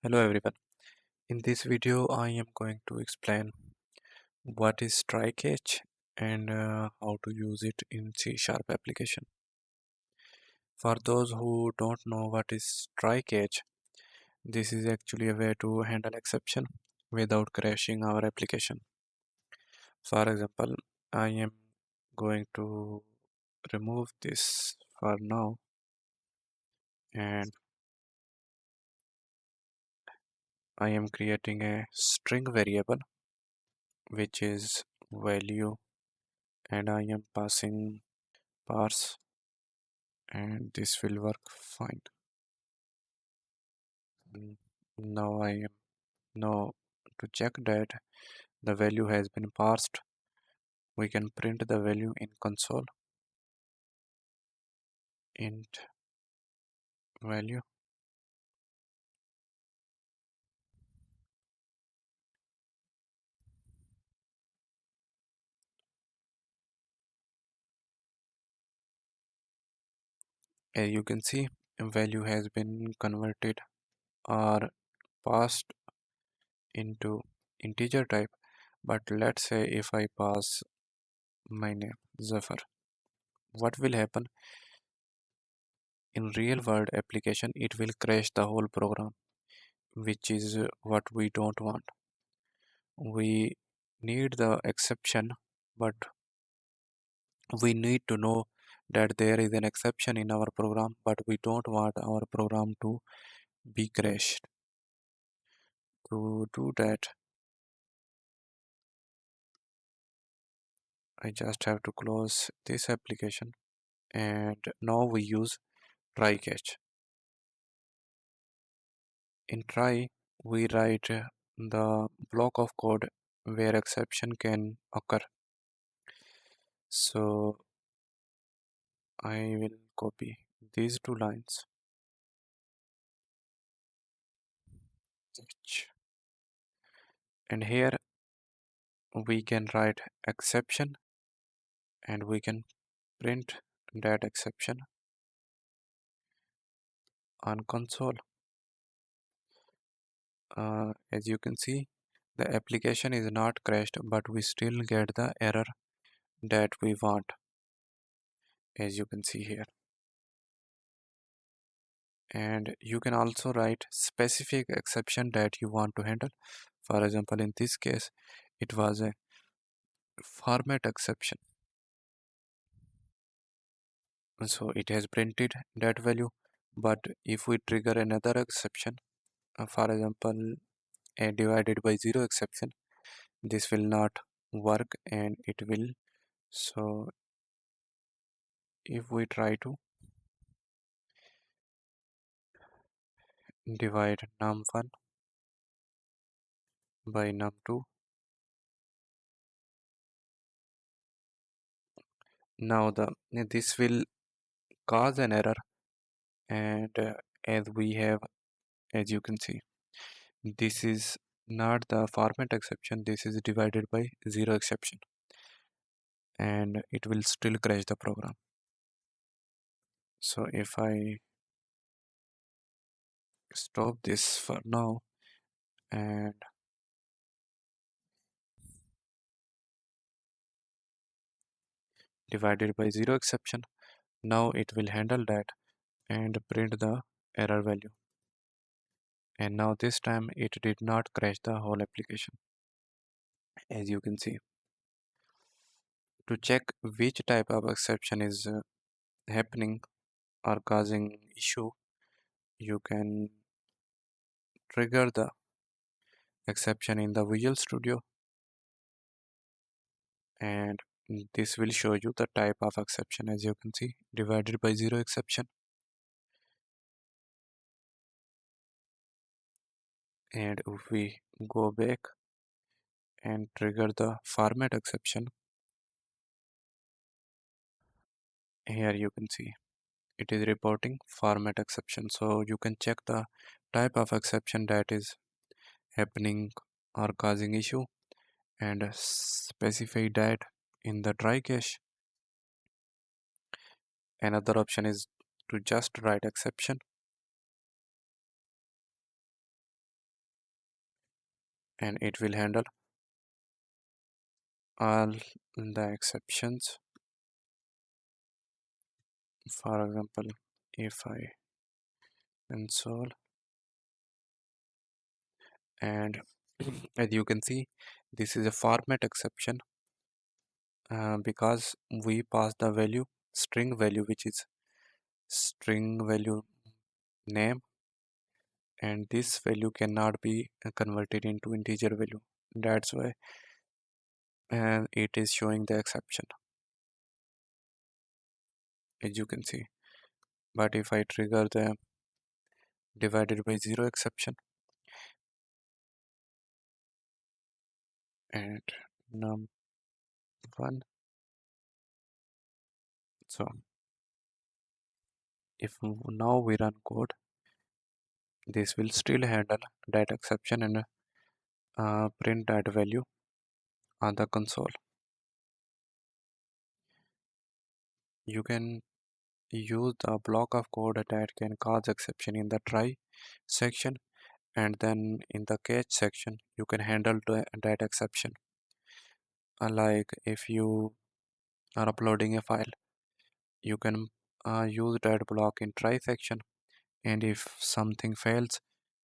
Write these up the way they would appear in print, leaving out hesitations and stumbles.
Hello everyone. In this video, I am going to explain what is try catch and how to use it in C Sharp application. For those who don't know what is try catch, this is actually a way to handle exception without crashing our application. For example, I am going to remove this for now and I am creating a string variable which is value and I am passing parse and this will work fine. Mm, Now I am now to check that the value has been parsed, we can print the value in console int value. As you can see, value has been converted or passed into integer type. But let's say if I pass my name Zafar, what will happen in real world application? It will crash the whole program, which is what we don't want. We need the exception, but we need to know that there is an exception in our program, but we don't want our program to be crashed. To do that, I just have to close this application and now we use try catch. In try, we write the block of code where exception can occur. So I will copy these two lines and here we can write exception and we can print that exception on console. As you can see, the application is not crashed, but we still get the error that we want, as you can see here. And you can also write specific exception that you want to handle. For example, in this case, it was a format exception. So it has printed that value, but if we trigger another exception, for example, a divided by zero exception, this will not work and it will. So if we try to divide num1 by num2, now this will cause an error and as you can see, this is not the format exception, this is divided by zero exception and it will still crash the program. So if I stop this for now and divided by zero exception, now it will handle that and print the error value. And now this time it did not crash the whole application, as you can see. To check which type of exception is happening or causing issue, you can trigger the exception in the Visual Studio and this will show you the type of exception. As you can see, divided by zero exception. And if we go back and trigger the format exception, here you can see it is reporting format exception. So you can check the type of exception that is happening or causing issue and specify that in the try catch. Another option is to just write exception and it will handle all the exceptions. For example, if I console, and as you can see, this is a format exception because we pass the value string value, which is string value name, and this value cannot be converted into integer value. That's why it is showing the exception, as you can see. But if I trigger the divided by zero exception and num1, so if now we run code, this will still handle that exception and print that value on the console. You can use the block of code that can cause exception in the try section, and then in the catch section you can handle that exception. Like if you are uploading a file, you can use that block in try section, and if something fails,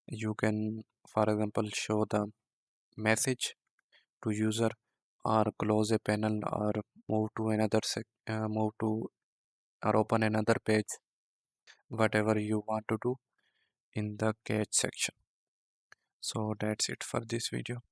you can, for example, show the message to user, or close a panel, or move to another move to or open another page, whatever you want to do in the catch section. So that's it for this video.